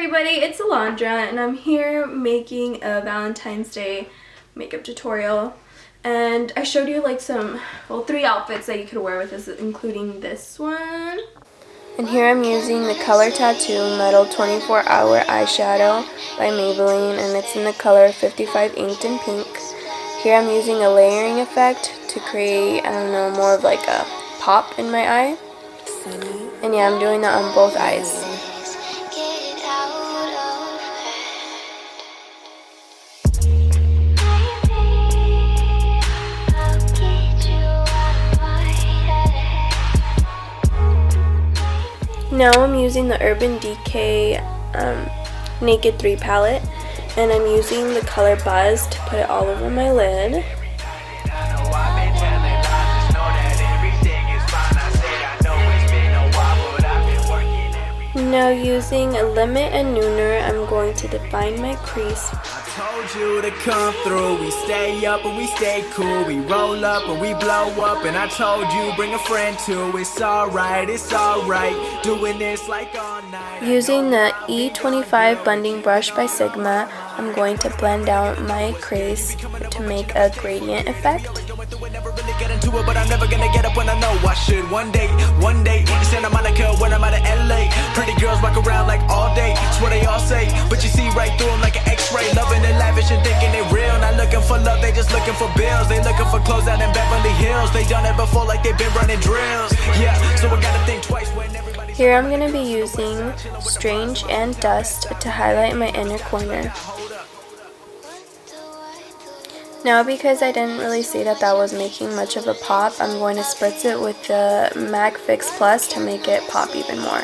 everybody, it's Alondra and I'm here making a Valentine's Day makeup tutorial, and I showed you like three outfits that you could wear with this, including this one. And here I'm using the Color Tattoo Metal 24-Hour Eyeshadow by Maybelline, and it's in the color 55 Inked in Pink. Here I'm using a layering effect to create, I don't know, more of like a pop in my eye. And yeah, I'm doing that on both eyes. Now I'm using the Urban Decay Naked 3 palette, and I'm using the color Buzz to put it all over my lid. Now using Limit and Nooner, I'm going to define my crease. Told you to come through, we stay up and we stay cool, we roll up and we blow up, and I told you bring a friend too. It's alright, doing this like all night. Using the E25 blending brush by Sigma, I'm going to blend out my crease to make a gradient effect. Never really get into it, but I'm never gonna get up when I know I should. One day, Santa Monica when I'm out of LA. Pretty girls walk around like all day, that's what they all say, but you see right through them like an x-ray. Loving and lavish and thinking they real, not looking for love, they just looking for bills. They looking for clothes out in Beverly Hills, they done it before like they've been running drills. Yeah, so I gotta think twice when everybody. Here I'm gonna be using Strange and Dust to highlight my inner corner. Now, because I didn't really see that was making much of a pop, I'm going to spritz it with the MAC Fix Plus to make it pop even more.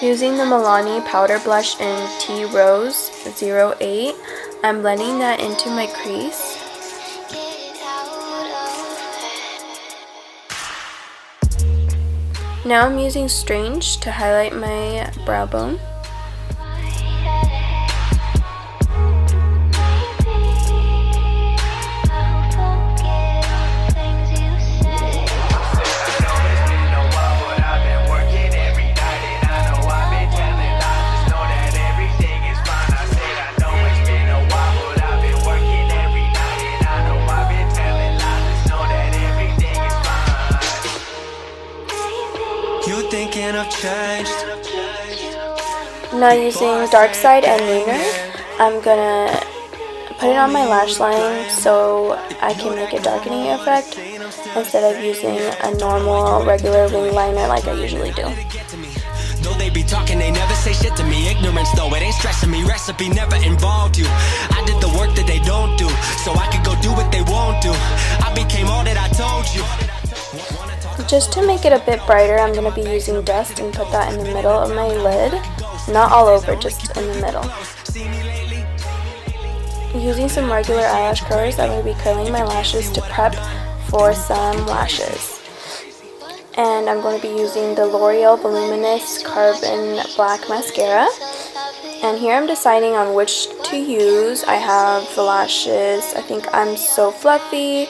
Using the Milani powder blush in Tea Rose 08, I'm blending that into my crease. Now I'm using Strange to highlight my brow bone. Now using Dark Side and Nooner, I'm gonna put it on my lash line so I can make a darkening effect instead of using a normal regular wing liner like I usually do. Though they be talking, they never say shit to me. Ignorance though, it ain't stressing me. Recipe never involved you. I did the work that they don't do, so I could go do what they won't do. I became all that I told you. Just to make it a bit brighter, I'm going to be using Dust and put that in the middle of my lid. Not all over, just in the middle. Using some regular eyelash curlers, I'm going to be curling my lashes to prep for some lashes. And I'm going to be using the L'Oreal Voluminous Carbon Black Mascara. And here I'm deciding on which to use. I have the lashes, I think I'm So Fluffy,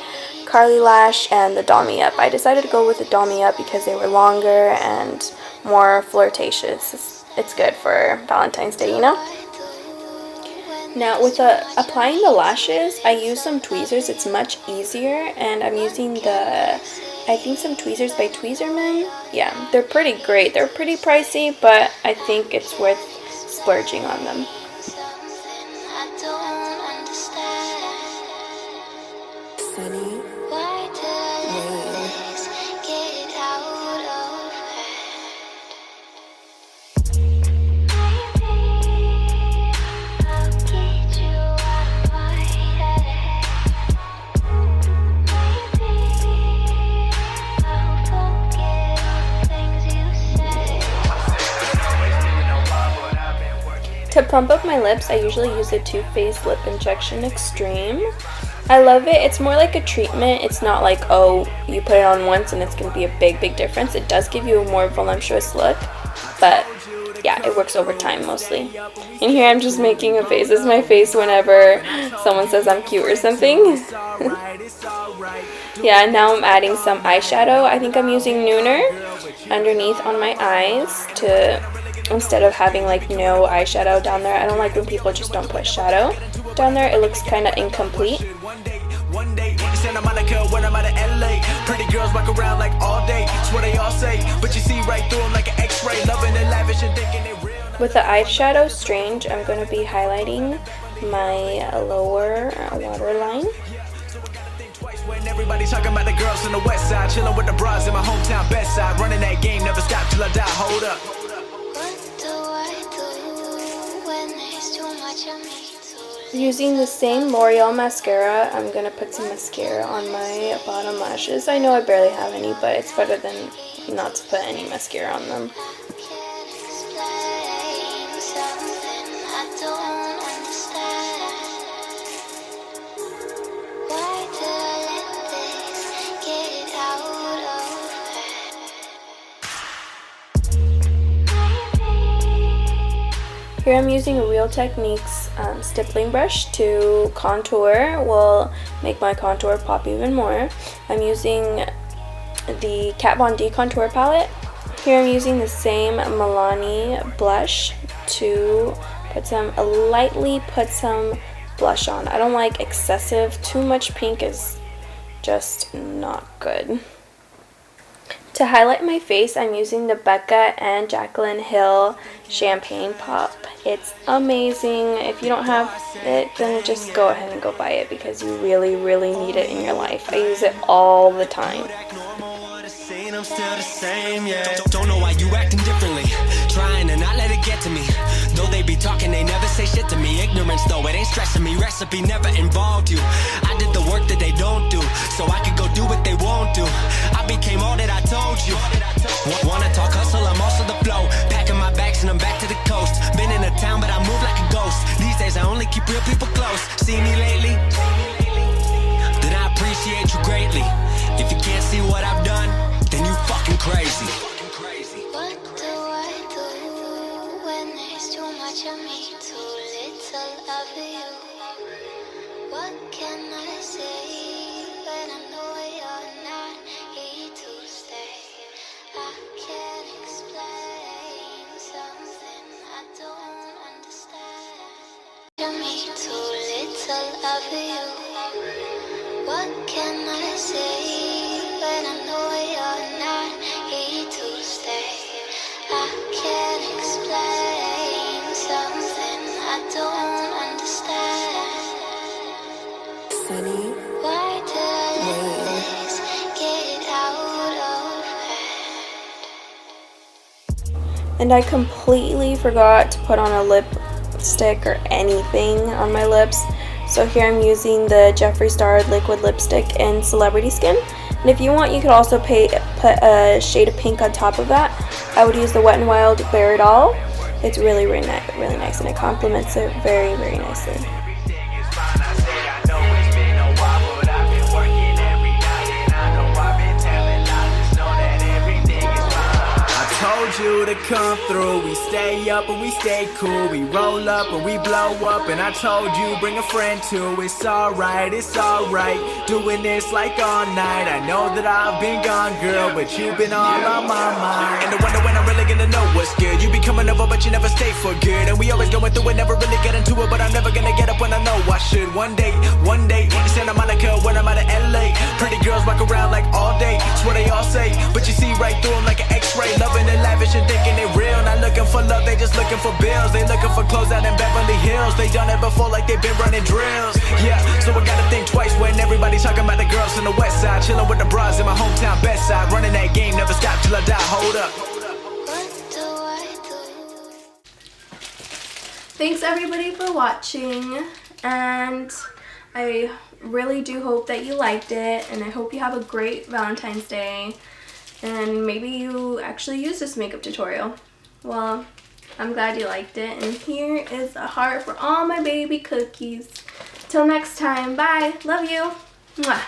Carly Lash, and the Doll Me Up. I decided to go with the Doll Me Up because they were longer and more flirtatious. It's good for Valentine's Day, you know? Now with applying the lashes, I use some tweezers. It's much easier, and I'm using I think some tweezers by Tweezerman. Yeah, they're pretty great. They're pretty pricey, but I think it's worth splurging on them. To plump up my lips, I usually use the Too Faced Lip Injection Extreme. I love it. It's more like a treatment. It's not like, oh, you put it on once and it's going to be a big difference. It does give you a more voluptuous look, but yeah, it works over time mostly. And here I'm just making a face. This is my face whenever someone says I'm cute or something. Yeah, now I'm adding some eyeshadow. I think I'm using Nooner underneath on my eyes instead of having like no eyeshadow down there. I don't like when people just don't put shadow down there. It looks kind of incomplete. One day, Santa Monica, when I'm out of LA. Pretty girls walk around like all day. It's what they all say, but you see right through them like an X-ray. Loving it lavish and thinking it real. With the eyeshadow Strange, I'm going to be highlighting my lower waterline. When everybody's talking about the girls on the west side, chilling with the bras in my hometown best side, running that game, never stop till I die. Hold up. Using the same L'Oreal mascara, I'm going to put some mascara on my bottom lashes. I know I barely have any, but it's better than not to put any mascara on them. Here I'm using a Real Techniques stippling brush to contour. Will make my contour pop even more. I'm using the Kat Von D contour palette. Here I'm using the same Milani blush to lightly put some blush on. I don't like excessive. Too much pink is just not good. To highlight my face, I'm using the Becca and Jaclyn Hill Champagne Pop. It's amazing. If you don't have it, then just go ahead and go buy it because you really, really need it in your life. I use it all the time. I'm still the same, yeah. Don't know why you acting differently. Trying to not let it get to me. Though they be talking, they never say shit to me. Ignorance though, it ain't stressing me. Recipe never involved you. I did the work that they don't do, so I could go do what they won't do. I became all that I told you. Wanna talk hustle, I'm also the flow. Packing my bags and I'm back to the coast. Been in a town, but I move like a ghost. These days I only keep real people close. See me lately? Then I appreciate you greatly. If you can't see what I've done, then you fucking crazy. What do I do when there's too much of me, too little of you? What can I say when I know you're not here to stay? I can't explain something I don't understand. Me, too little of you. What can I say when I know you're not here to stay? I can't explain something I don't understand. Sunny. Why do I let this get out of hand? And I completely forgot to put on a lipstick or anything on my lips. So here I'm using the Jeffree Star liquid lipstick in Celebrity Skin. And if you want, you could also put a shade of pink on top of that. I would use the Wet n Wild Bare It All. It's really, really nice, and it complements it very, very nicely. You to come through, we stay up and we stay cool, we roll up and we blow up, and I told you bring a friend too. It's alright, doing this like all night. I know that I've been gone, girl, but you've been all on my mind. And I wonder when I'm really gonna know what's good. You be coming over but you never stay for good, and we always going through it, never really get into it, but I'm never gonna get up when I know I should. One day, Santa Monica, when I'm out of LA. Pretty girls walk around like all day, it's what they all say, but you see right through them like an X-ray. Loving it lavish and thinking it real. Not looking for love, they just looking for bills. They looking for clothes out in Beverly Hills. They done it before like they've been running drills. Yeah, so I gotta think twice when everybody's talking about the girls on the west side, chilling with the bras in my hometown best side, running that game, never stop till I die. Hold up. Thanks everybody for watching, and I really do hope that you liked it, and I hope you have a great Valentine's Day, and maybe you actually use this makeup tutorial. Well, I'm glad you liked it, and here is a heart for all my baby cookies. Till next time, bye, love you. Mwah.